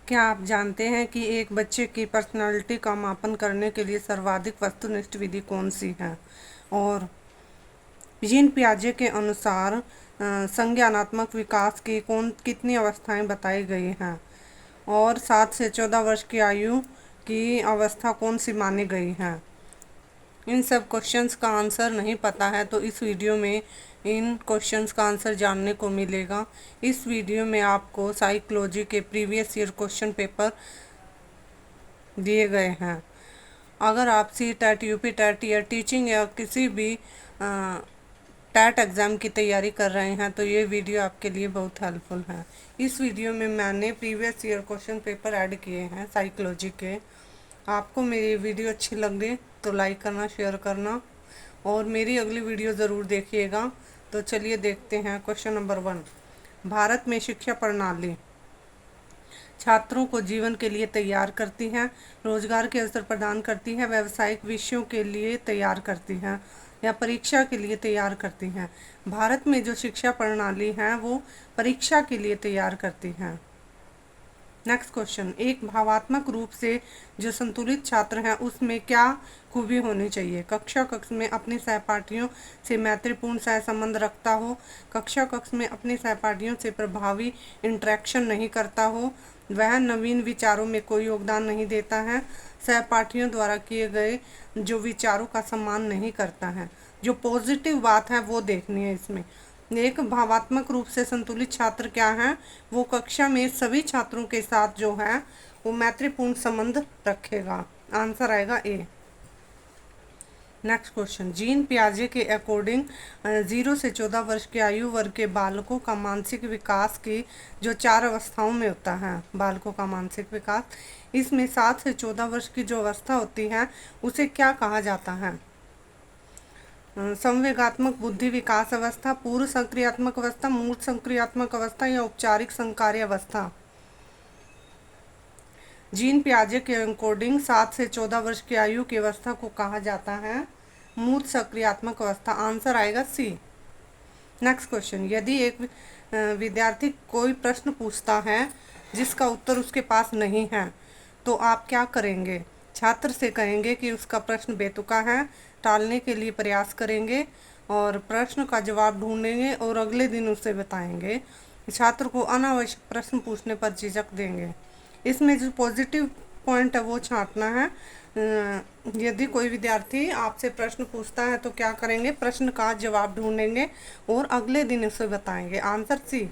क्या आप जानते हैं कि एक बच्चे की पर्सनालिटी का मापन करने के लिए सर्वाधिक वस्तुनिष्ठ विधि कौन सी है? और जीन पियाजे के अनुसार संज्ञानात्मक विकास की कौन कितनी अवस्थाएं बताई गई हैं? और 7 से 14 वर्ष की आयु की अवस्था कौन सी मानी गई है? इन सब क्वेश्चंस का आंसर नहीं पता है तो इस वीडियो में इन क्वेश्चंस का आंसर जानने को मिलेगा। इस वीडियो में आपको साइकोलॉजी के प्रीवियस ईयर क्वेश्चन पेपर दिए गए हैं। अगर आप सी टेट, यूपी टेट या टीचिंग या किसी भी टेट एग्ज़ाम की तैयारी कर रहे हैं तो ये वीडियो आपके लिए बहुत हेल्पफुल है। इस वीडियो में मैंने previous year question paper add किए हैं साइकोलॉजी के। आपको मेरी वीडियो अच्छी लगे तो लाइक करना, शेयर करना और मेरी अगली वीडियो ज़रूर देखिएगा। तो चलिए देखते हैं क्वेश्चन नंबर 1। भारत में शिक्षा प्रणाली छात्रों को जीवन के लिए तैयार करती है, रोजगार के अवसर प्रदान करती है, व्यावसायिक विषयों के लिए तैयार करती है या परीक्षा के लिए तैयार करती है। भारत में जो शिक्षा प्रणाली है वो परीक्षा के लिए तैयार करती है। नेक्स्ट क्वेश्चन, एक भावात्मक रूप से जो संतुलित छात्र है उसमें क्या खूबी होनी चाहिए? कक्षा कक्ष में अपने सहपाठियों से मैत्रीपूर्ण सहसंबंध रखता हो, कक्षा कक्ष में अपने सहपाठियों से प्रभावी इंटरेक्शन नहीं करता हो, वह नवीन विचारों में कोई योगदान नहीं देता है, सहपाठियों द्वारा किए गए जो विचारों का सम्मान नहीं करता है। जो पॉजिटिव बात है वो देखनी है इसमें। एक भावात्मक रूप से संतुलित छात्र क्या है? वो कक्षा में सभी छात्रों के साथ जो है वो मैत्रीपूर्ण संबंध रखेगा। आंसर आएगा ए। नेक्स्ट क्वेश्चन, जीन पियाजे के अकॉर्डिंग 0 से 14 वर्ष के आयु वर्ग के बालकों का मानसिक विकास की जो 4 अवस्थाओं में होता है बालकों का मानसिक विकास, इसमें 7 से 14 वर्ष की जो अवस्था होती है उसे क्या कहा जाता है? संवेगात्मक बुद्धि विकास अवस्था, पूर्व संक्रियात्मक अवस्था, मूर्त संक्रियात्मक अवस्था या औपचारिक संकार्य अवस्था। जीन पियाजे के अकॉर्डिंग 7 से 14 वर्ष की आयु की अवस्था को कहा जाता है मूर्त सक्रियात्मक अवस्था। आंसर आएगा सी। नेक्स्ट क्वेश्चन, यदि एक विद्यार्थी कोई प्रश्न पूछता है जिसका उत्तर उसके पास नहीं है तो आप क्या करेंगे? छात्र से कहेंगे कि उसका प्रश्न बेतुका है, टालने के लिए प्रयास करेंगे और प्रश्न का जवाब ढूंढेंगे और अगले दिन उसे बताएंगे। छात्र को अनावश्यक प्रश्न पूछने पर झिझक देंगे। इसमें जो पॉजिटिव पॉइंट है वो छांटना है। यदि कोई विद्यार्थी आपसे प्रश्न पूछता है तो क्या करेंगे? प्रश्न का जवाब ढूंढेंगे और अगले दिन उसे बताएंगे। Answer C.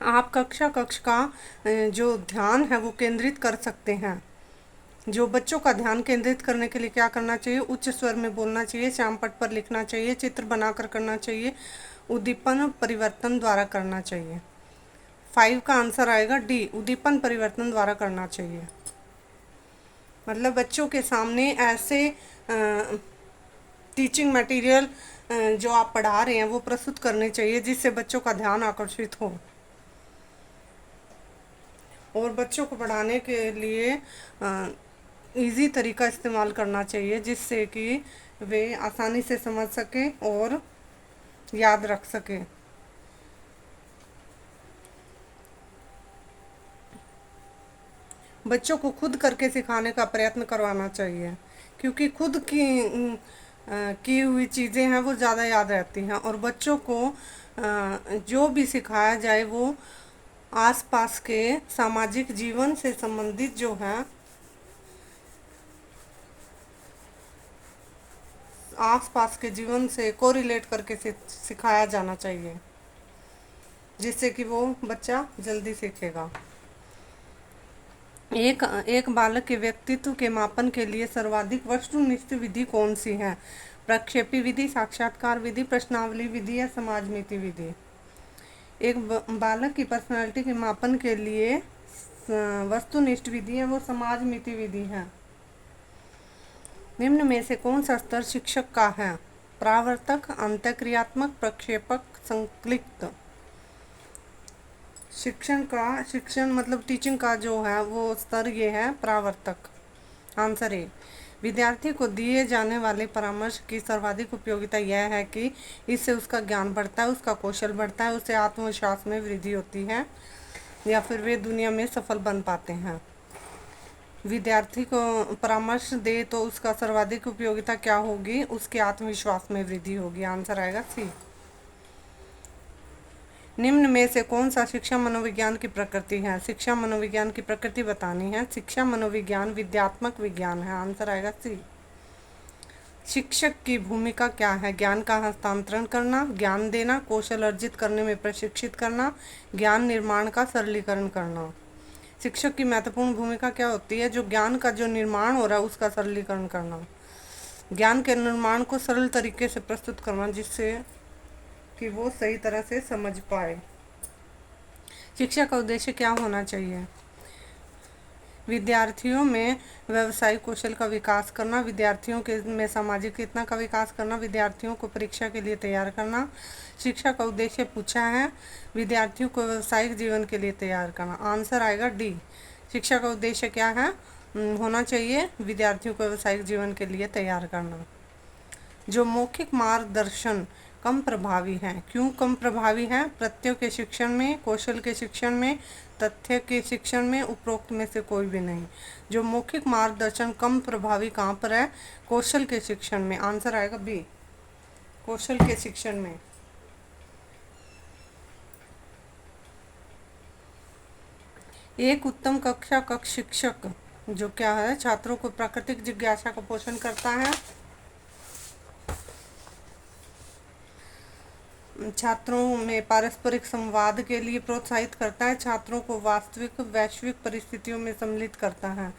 आप कक्षा कक्ष का जो ध्यान है वो केंद्रित कर सकते हैं। जो बच्चों का ध्यान केंद्रित करने के लिए क्या करना चाहिए? उच्च स्वर में बोलना चाहिए, श्यामपट्ट पर लिखना चाहिए, चित्र बनाकर करना चाहिए, उद्दीपन परिवर्तन द्वारा करना चाहिए। 5 का आंसर आएगा डी, उद्दीपन परिवर्तन द्वारा करना चाहिए। मतलब बच्चों के सामने ऐसे टीचिंग मटेरियल जो आप पढ़ा रहे हैं वो प्रस्तुत करने चाहिए जिससे बच्चों का ध्यान आकर्षित हो। और बच्चों को पढ़ाने के लिए इजी तरीका इस्तेमाल करना चाहिए जिससे कि वे आसानी से समझ सकें और याद रख सकें। बच्चों को खुद करके सिखाने का प्रयत्न करवाना चाहिए क्योंकि खुद की हुई चीज़ें हैं वो ज़्यादा याद रहती हैं। और बच्चों को जो भी सिखाया जाए वो आसपास के सामाजिक जीवन से संबंधित जो है आसपास के जीवन से कोरिलेट करके सिखाया जाना चाहिए जिससे कि वो बच्चा जल्दी सीखेगा। एक बालक के व्यक्तित्व के मापन के लिए सर्वाधिक वस्तुनिष्ठ विधि कौन सी है? प्रक्षेपी विधि, साक्षात्कार विधि, प्रश्नावली विधि या समाजमिति विधि। एक बालक की पर्सनालिटी के मापन के लिए वस्तुनिष्ठ विधि है वो समाजमिति विधि है। निम्न में से कौन सा स्तर शिक्षक का है? प्रावर्तक, अंतःक्रियात्मक, प्रक्षेपक, संक्लिष्ट। शिक्षण मतलब टीचिंग का जो है वो स्तर ये है प्रावर्तक। Answer A. विद्यार्थी को दिए जाने वाले परामर्श की सर्वाधिक उपयोगिता यह है कि इससे उसका ज्ञान बढ़ता है, उसका कौशल बढ़ता है, उससे आत्मविश्वास में वृद्धि होती है। या फिर वे दुनिया में सफल बन पाते हैं। विद्यार्थी को परामर्श दे तो उसका सर्वाधिक उपयोगिता क्या होगी? उसके आत्मविश्वास में वृद्धि होगी। आंसर आएगा सी। निम्न में से कौन सा शिक्षा मनोविज्ञान की प्रकृति है? शिक्षा मनोविज्ञान की प्रकृति बतानी है। शिक्षा मनोविज्ञान विद्यात्मक विज्ञान है। आंसर आएगा सी। शिक्षक की भूमिका क्या है? ज्ञान का हस्तांतरण करना, ज्ञान देना, कौशल अर्जित करने में प्रशिक्षित करना, ज्ञान निर्माण का सरलीकरण करना। शिक्षक की महत्वपूर्ण भूमिका क्या होती है? जो ज्ञान का जो निर्माण हो रहा है उसका सरलीकरण करना, ज्ञान के निर्माण को सरल तरीके से प्रस्तुत करना जिससे कि वो सही तरह से समझ पाए। शिक्षा का उद्देश्य क्या होना चाहिए? विद्यार्थियों में व्यावसायिक कौशल का विकास करना, विद्यार्थियों के में सामाजिक चेतना का विकास करना, विद्यार्थियों को परीक्षा के लिए तैयार करना। शिक्षा का उद्देश्य पूछा है, विद्यार्थियों को व्यावसायिक जीवन के लिए तैयार करना। आंसर आएगा डी। शिक्षा का उद्देश्य क्या है? होना चाहिए विद्यार्थियों को व्यावसायिक जीवन के लिए तैयार करना। जो मौखिक मार्गदर्शन कम प्रभावी है, क्यों कम प्रभावी है? प्रत्ययों के शिक्षण में, कौशल के शिक्षण में, तथ्य के शिक्षण में, उपरोक्त में से कोई भी नहीं। जो मौखिक मार्गदर्शन कम प्रभावी कहाँ पर है? कौशल के शिक्षण में। आंसर आएगा बी, कौशल के शिक्षण में। एक उत्तम कक्षा कक्ष शिक्षक जो क्या है? छात्रों को प्राकृतिक जिज्ञासा का पोषण करता है, छात्रों में पारस्परिक संवाद के लिए प्रोत्साहित करता है, छात्रों को वास्तविक वैश्विक परिस्थितियों में सम्मिलित करता है।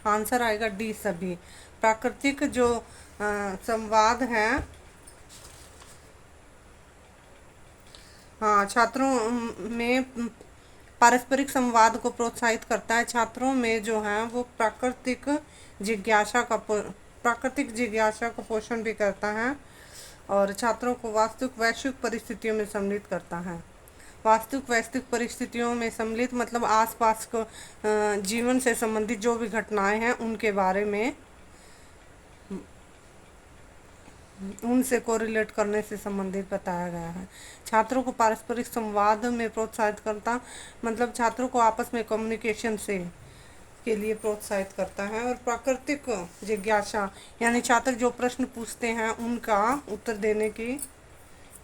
आंसर आएगा डी सभी। प्राकृतिक जो संवाद है, हाँ, छात्रों में पारस्परिक संवाद को प्रोत्साहित करता है, छात्रों में जो है वो प्राकृतिक जिज्ञासा का पोषण भी करता है और छात्रों को वास्तविक वैश्विक परिस्थितियों में सम्मिलित करता है। वास्तविक वैश्विक परिस्थितियों में सम्मिलित मतलब आसपास को जीवन से संबंधित जो भी घटनाएं हैं उनके बारे में उनसे कोरिलेट करने से संबंधित बताया गया है। छात्रों को पारस्परिक संवाद में प्रोत्साहित करता मतलब छात्रों को आपस में कम्युनिकेशन से के लिए प्रोत्साहित करता है और प्राकृतिक जिज्ञासा यानी छात्र जो प्रश्न पूछते हैं उनका उत्तर देने की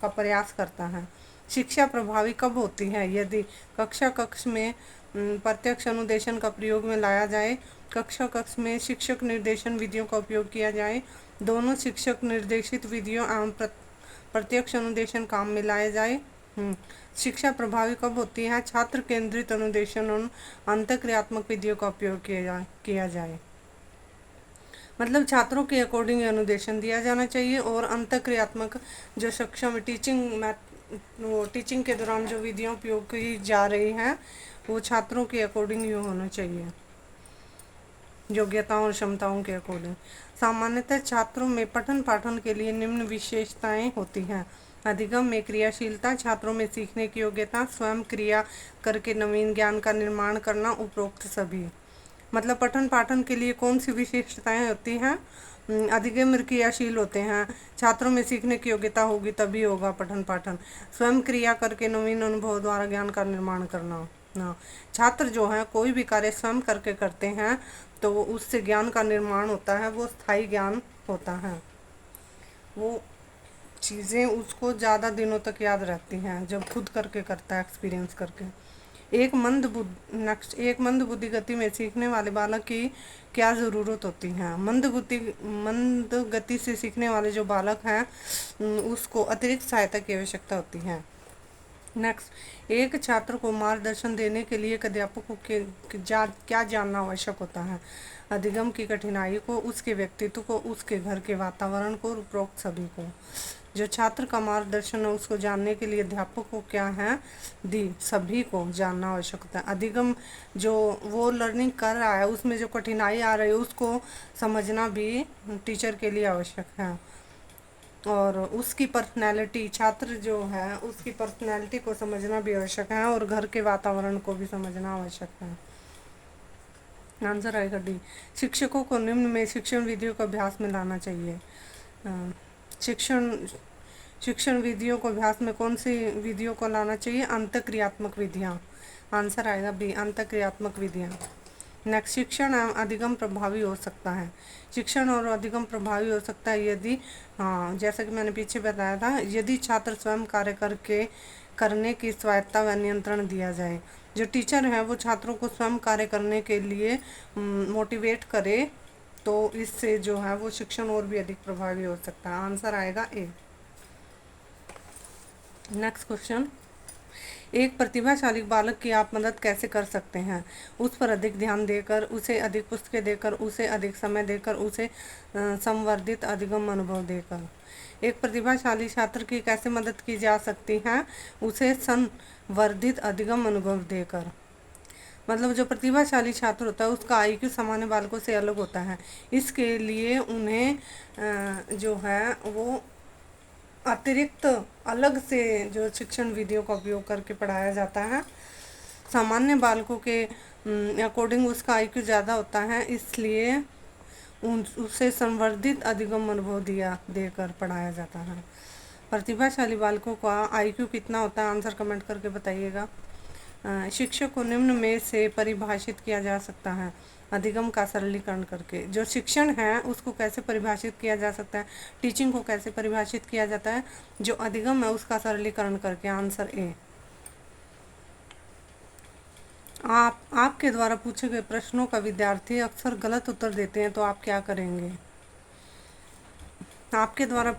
का प्रयास करता है। शिक्षा प्रभावी कब होती है? यदि कक्षा कक्ष में प्रत्यक्ष अनुदेशन का प्रयोग में लाया जाए, कक्षा कक्ष में शिक्षक निर्देशन विधियों का उपयोग किया जाए, दोनों शिक्षक निर्देशित विधियों एवं प्रत्यक्ष अनुदेशन काम में लाए जाए। शिक्षा प्रभावी कब होती है? छात्र केंद्रित अनुदेशन और अंतःक्रियात्मक विधियों का उपयोग किया जाए। मतलब छात्रों के अकॉर्डिंग अनुदेशन दिया जाना चाहिए और अंतःक्रियात्मक जो सक्षम टीचिंग के दौरान जो विधियाँ उपयोग की जा रही हैं वो छात्रों के अकॉर्डिंग ही होना चाहिए, योग्यताओं और क्षमताओं के अकॉर्डिंग। सामान्यतः छात्रों में पठन पाठन के लिए निम्न विशेषताएं होती हैं। अधिगम में क्रियाशीलता, छात्रों में सीखने की योग्यता, स्वयं क्रिया करके नवीन ज्ञान का निर्माण करना, उपरोक्त सभी। मतलब पठन पाठन के लिए कौन सी विशेषताएं होती हैं? अधिगम क्रियाशील होते हैं, छात्रों में सीखने की योग्यता होगी तभी होगा पठन पाठन। स्वयं क्रिया करके नवीन अनुभव द्वारा ज्ञान का निर्माण करना। हाँ, छात्र जो है कोई भी कार्य स्वयं करके करते हैं तो उससे ज्ञान का निर्माण होता है, वो स्थायी ज्ञान होता है, वो चीज़ें उसको ज़्यादा दिनों तक याद रहती हैं जब खुद करके करता है, एक्सपीरियंस करके। एक मंद बुद्धि गति में सीखने वाले बालक की क्या ज़रूरत होती है? मंद गति से सीखने वाले जो बालक हैं उसको अतिरिक्त सहायता की आवश्यकता होती है। नेक्स्ट, एक छात्र को मार्गदर्शन देने के लिए एक अध्यापक को क्या जानना आवश्यक होता है? अधिगम की कठिनाई को, उसके व्यक्तित्व को, उसके घर के वातावरण को, उपरोक्त सभी को। जो छात्र का मार्गदर्शन है उसको जानने के लिए अध्यापक को क्या है? दी सभी को जानना आवश्यक होता है। अधिगम जो वो लर्निंग कर रहा है उसमें जो कठिनाई आ रही है उसको समझना भी टीचर के लिए आवश्यक है और उसकी पर्सनैलिटी, छात्र जो है उसकी पर्सनैलिटी को समझना भी आवश्यक है और घर के वातावरण को भी समझना आवश्यक है। आंसर आएगा डी। शिक्षकों को निम्न में शिक्षण विधियों का अभ्यास में लाना चाहिए। शिक्षण विधियों को अभ्यास में कौन सी विधियों को लाना चाहिए? अंतःक्रियात्मक विधियाँ। आंसर आएगा बी, अंतःक्रियात्मक विधियाँ। नेक्स्ट, शिक्षण एवं अधिगम प्रभावी हो सकता है। शिक्षण और अधिगम प्रभावी हो सकता है यदि, हाँ, जैसा कि मैंने पीछे बताया था, यदि छात्र स्वयं कार्य करके करने की स्वायत्ता व नियंत्रण दिया जाए। जो टीचर है वो छात्रों को स्वयं कार्य करने के लिए मोटिवेट करे, तो इससे जो है वो शिक्षण और भी अधिक प्रभावी हो सकता है। आंसर आएगा ए। नेक्स्ट क्वेश्चन, एक प्रतिभाशाली बालक की आप मदद कैसे कर सकते हैं? उस पर अधिक ध्यान देकर, उसे अधिक पुस्तकें देकर, उसे अधिक समय देकर, उसे संवर्धित अधिगम अनुभव देकर। एक प्रतिभाशाली छात्र की कैसे मदद की जा सकती है? उसे संवर्धित अधिगम अनुभव देकर। मतलब जो प्रतिभाशाली छात्र होता है उसका आईक्यू सामान्य बालकों से अलग होता है, इसके लिए उन्हें जो है वो अतिरिक्त अलग से जो शिक्षण विधियों का उपयोग करके पढ़ाया जाता है। सामान्य बालकों के अकॉर्डिंग उसका आईक्यू ज़्यादा होता है, इसलिए उसे संवर्धित अधिगम अनुभव देकर पढ़ाया जाता है। प्रतिभाशाली बालकों का आईक्यू कितना होता है? आंसर कमेंट करके बताइएगा। शिक्षक को निम्न में से परिभाषित किया जा सकता है अधिगम का सरलीकरण करके। जो शिक्षण है उसको कैसे परिभाषित किया जा सकता है? टीचिंग को कैसे परिभाषित किया जाता है? जो अधिगम है उसका सरलीकरण करके। Answer A. आपके द्वारा पूछे गए प्रश्नों का विद्यार्थी अक्सर गलत उत्तर देते हैं, तो आप क्या करेंगे? आपके द्वारा